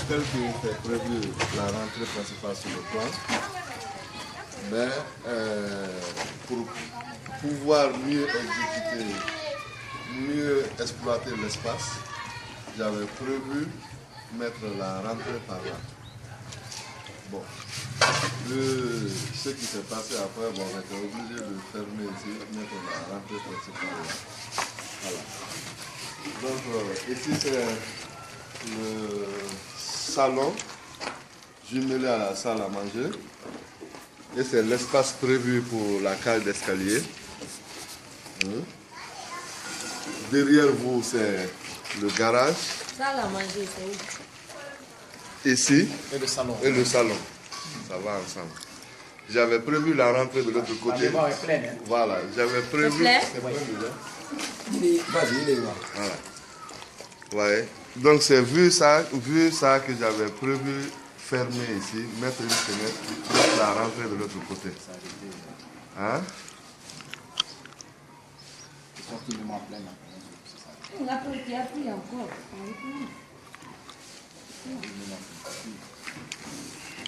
tel que c'est prévu la rentrée principale sur le plan, mais pour pouvoir mieux exécuter, mieux exploiter l'espace, j'avais prévu mettre la rentrée par là. Bon, ce qui s'est passé après, bon, on était obligé de fermer ici, mettre la rentrée principale là. Voilà. Donc ici c'est le salon jumelé à la salle à manger. Et c'est l'espace prévu pour la cage d'escalier. Derrière vous, c'est le garage. Salle à manger, c'est où? Ici. Et le salon. Et le salon. Ça va ensemble. J'avais prévu la rentrée de l'autre côté. La maison est pleine. Hein? Voilà, j'avais prévu. C'est plein déjà. Vas-y, il est là. Voilà. Ouais. Donc c'est vu ça que j'avais prévu fermer ici, mettre une fenêtre, mettre la rentrée de l'autre côté. Hein? C'est absolument plein. On a pris encore.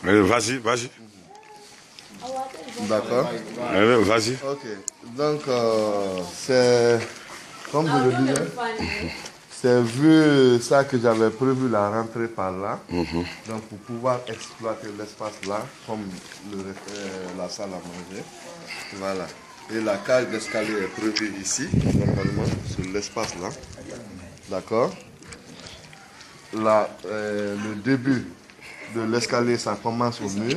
Vas-y, vas-y. D'accord. Vas-y. Ok. Donc c'est, comme je le disais, c'est vu ça que j'avais prévu la rentrée par là. Donc pour pouvoir exploiter l'espace là, comme la salle à manger. Voilà. Et la cage d'escalier est prévue ici, normalement, sur l'espace là. D'accord. Là, le début de l'escalier, ça commence au mur.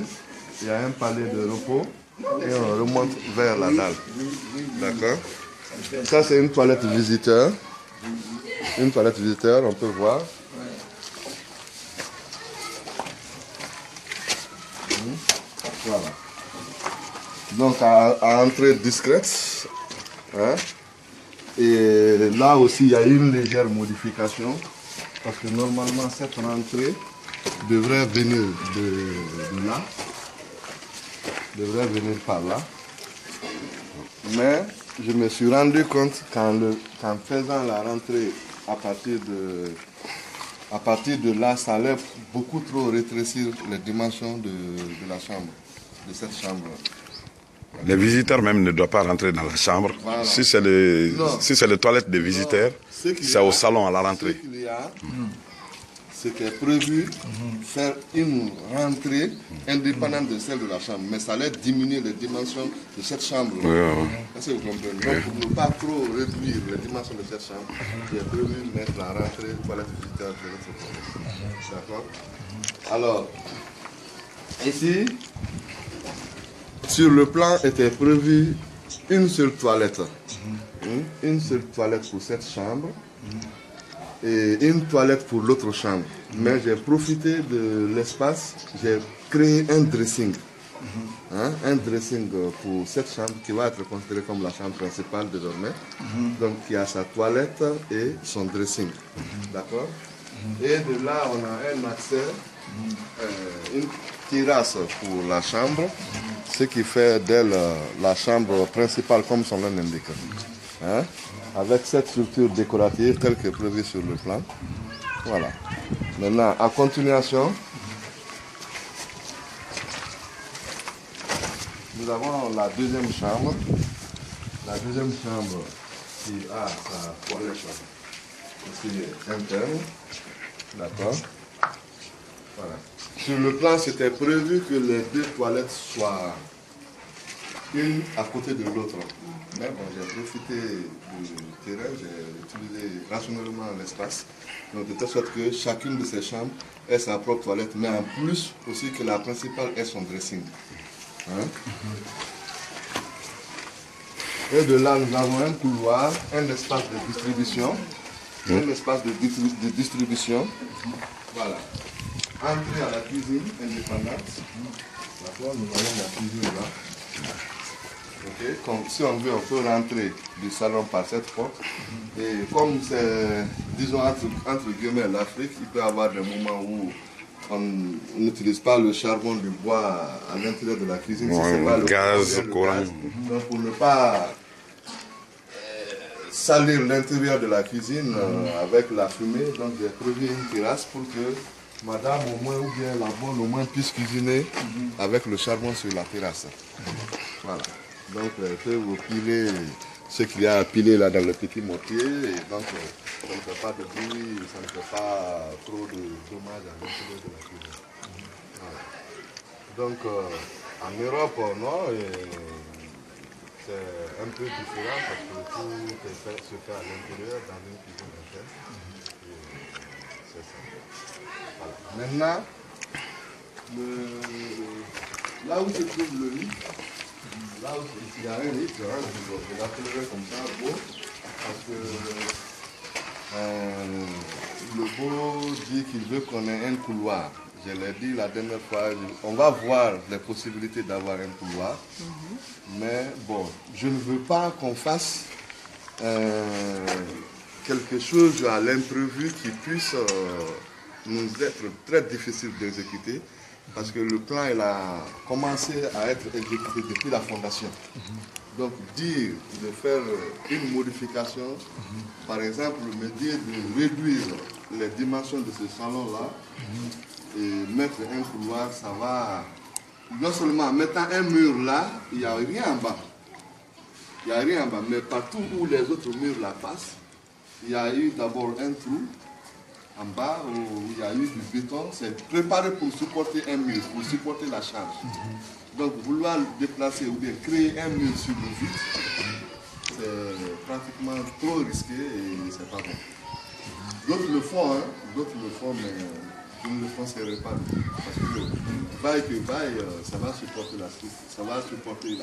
Il y a un palais de repos et on remonte vers la dalle. D'accord. Ça, c'est une toilette visiteur. Une toilette visiteur, on peut voir. Voilà. Donc, à entrée discrète. Hein. Et là aussi, il y a une légère modification. Parce que normalement, cette rentrée devrait venir de là. Devrait venir par là. Mais je me suis rendu compte qu'en faisant la rentrée à partir de là, ça allait beaucoup trop rétrécir les dimensions de la chambre, de cette chambre. Les visiteurs même ne doivent pas rentrer dans la chambre. Voilà. Si c'est les toilettes des visiteurs, c'est au salon à la rentrée. C'était prévu faire une rentrée indépendante de celle de la chambre, mais ça allait diminuer les dimensions de cette chambre. Est-ce que vous comprenez? Donc, pour ne pas trop réduire les dimensions de cette chambre, j'ai prévu mettre la rentrée toilette visiteur de l'autre côté. D'accord? Alors, ici, sur le plan était prévu une seule toilette. Une seule toilette pour cette chambre. Et une toilette pour l'autre chambre. Mais j'ai profité de l'espace, j'ai créé un dressing. Un dressing pour cette chambre qui va être considérée comme la chambre principale désormais. Donc il y a sa toilette et son dressing. D'accord? Et de là, on a un accès, une terrasse pour la chambre, ce qui fait d'elle la chambre principale comme son nom l'indique. Avec cette structure décorative telle que prévue sur le plan. Voilà. Maintenant, à continuation, nous avons la deuxième chambre. La deuxième chambre qui a sa toilette aussi interne. D'accord. Voilà. Sur le plan, c'était prévu que les deux toilettes soient une à côté de l'autre. Mais bon, j'ai profité du terrain, j'ai utilisé rationnellement l'espace. Donc de telle sorte que chacune de ces chambres ait sa propre toilette, mais en plus aussi que la principale ait son dressing. Et de là, nous avons un couloir, un espace de distribution. Un espace de distribution. Voilà. Entrée à la cuisine indépendante. D'accord, nous avons la cuisine là. Okay. Comme, si on veut, on peut rentrer du salon par cette porte. Et comme c'est, disons, entre guillemets, l'Afrique, il peut y avoir des moments où on n'utilise pas le charbon du bois à l'intérieur de la cuisine. Si c'est pas le gaz, courant. Donc pour ne pas salir l'intérieur de la cuisine avec la fumée, donc j'ai prévu une terrasse pour que madame au moins, ou bien la bonne au moins puisse cuisiner avec le charbon sur la terrasse. Voilà. Donc, elle peut vous piler ce qu'il y a à piler là dans le petit mortier. Et donc, ça ne fait pas de bruit, ça ne fait pas trop de dommages à l'intérieur de la cuisine. Voilà. Donc, en Europe, non, c'est un peu différent parce que tout se fait à l'intérieur dans une cuisine interne. C'est ça. Voilà. Maintenant, là où se trouve le lit, là où il y a un lit, je l'appellerai comme ça, beau, parce que le beau dit qu'il veut qu'on ait un couloir. Je l'ai dit la dernière fois, on va voir les possibilités d'avoir un couloir, mais bon, je ne veux pas qu'on fasse quelque chose à l'imprévu qui puisse nous être très difficile d'exécuter, parce que le plan il a commencé à être exécuté depuis la fondation. Donc dire de faire une modification, par exemple me dire de réduire les dimensions de ce salon-là et mettre un couloir, ça va. Non seulement en mettant un mur là, il n'y a rien en bas. Il n'y a rien en bas, mais partout où les autres murs la passent, il y a eu d'abord un trou en bas où il y a eu du béton. C'est préparé pour supporter un mur, pour supporter la charge. Donc vouloir déplacer ou bien créer un mur sur le vide, c'est pratiquement trop risqué et c'est pas bon. D'autres le font, hein, d'autres le font, mais je ne le conseillerais pas. Parce que vaille que vaille, ça va supporter la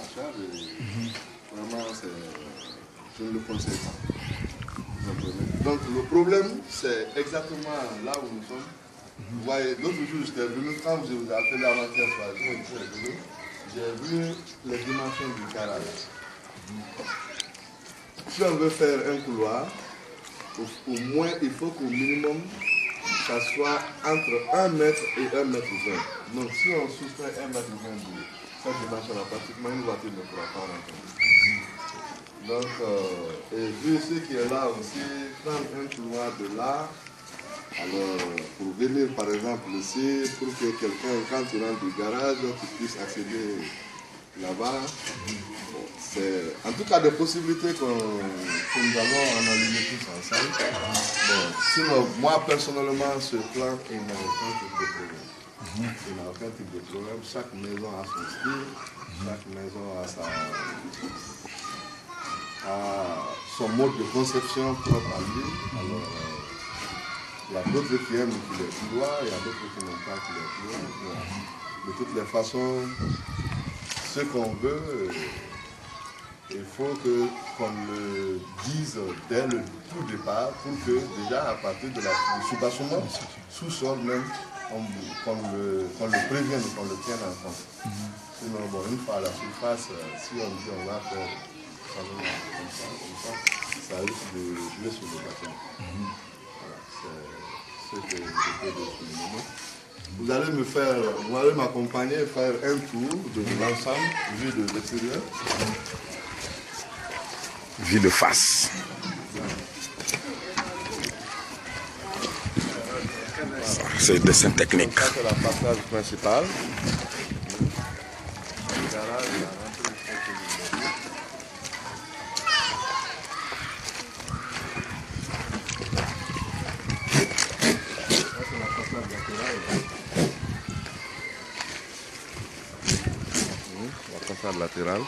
charge et vraiment je ne le conseille pas. Donc le problème, c'est exactement là où nous sommes. Vous voyez, l'autre jour, j'étais venu, quand je vous ai appelé avant-hier soir, j'ai vu les dimensions du garage. Si on veut faire un couloir, au moins il faut qu'au minimum, ça soit entre 1 mètre et 1 mètre 20. Donc si on soustrait 1 mètre 20 de cette dimension-là, pratiquement une voiture ne pourra pas rentrer. Donc, et vu ce qui est là aussi, prendre un couloir de là, alors pour venir par exemple ici, pour que quelqu'un, quand tu rentres du garage, tu puisses accéder là-bas. Bon, c'est en tout cas des possibilités que nous allons analyser tous ensemble. Bon, sinon, moi personnellement, ce plan, il n'a aucun type de problème. Il n'a aucun type de problème. Chaque maison a son style, chaque maison a son mode de conception propre à lui. Alors, il y a d'autres qui aiment qu'il est couloir, il y a d'autres qui n'aiment pas qu'il est couloir. De toutes les façons, ce qu'on veut, il faut qu'on le dise dès le tout départ pour que déjà à partir du sous-bâtiment, sous-sol même, qu'on le prévienne, qu'on le tienne en compte. Sinon, bon, une fois à la surface, si on dit on va faire ça risque de jouer sur le bâtiment. Voilà, c'est ce que je peux dire pour le moment. Vous allez m'accompagner et faire un tour de l'ensemble, vu de l'extérieur. Vue de face. C'est le dessin technique. Ça, c'est la façade principale. Latérale.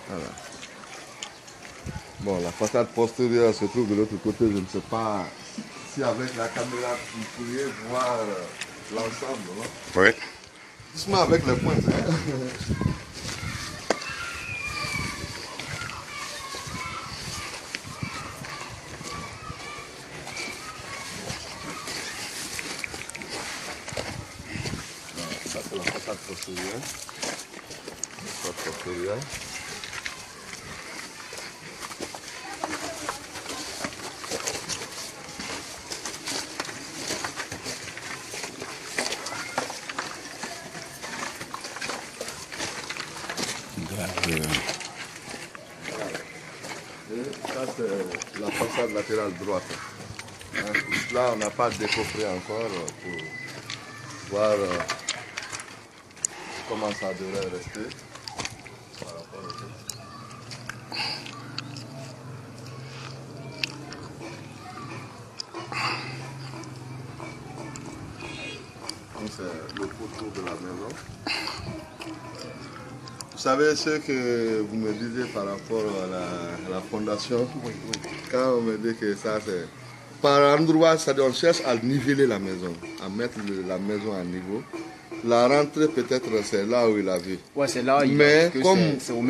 Voilà. Bon, la façade postérieure se trouve de l'autre côté. Je ne sais pas si avec la caméra vous pourriez voir l'ensemble. Oui. Doucement avec les pointes. Hein? Ça c'est la façade postérieure. Et ça c'est la façade latérale droite. Là, on n'a pas décoffré encore pour voir comment ça devrait rester. Par rapport au texte. C'est le poteau de la maison. Vous savez ce que vous me disiez par rapport à la fondation? Oui. Quand on me dit que ça c'est... Par endroit, c'est-à-dire on cherche à niveler la maison, à mettre la maison à niveau. La rentrée peut-être c'est là où il a vu. Ouais, c'est là. Mais que comme c'est au même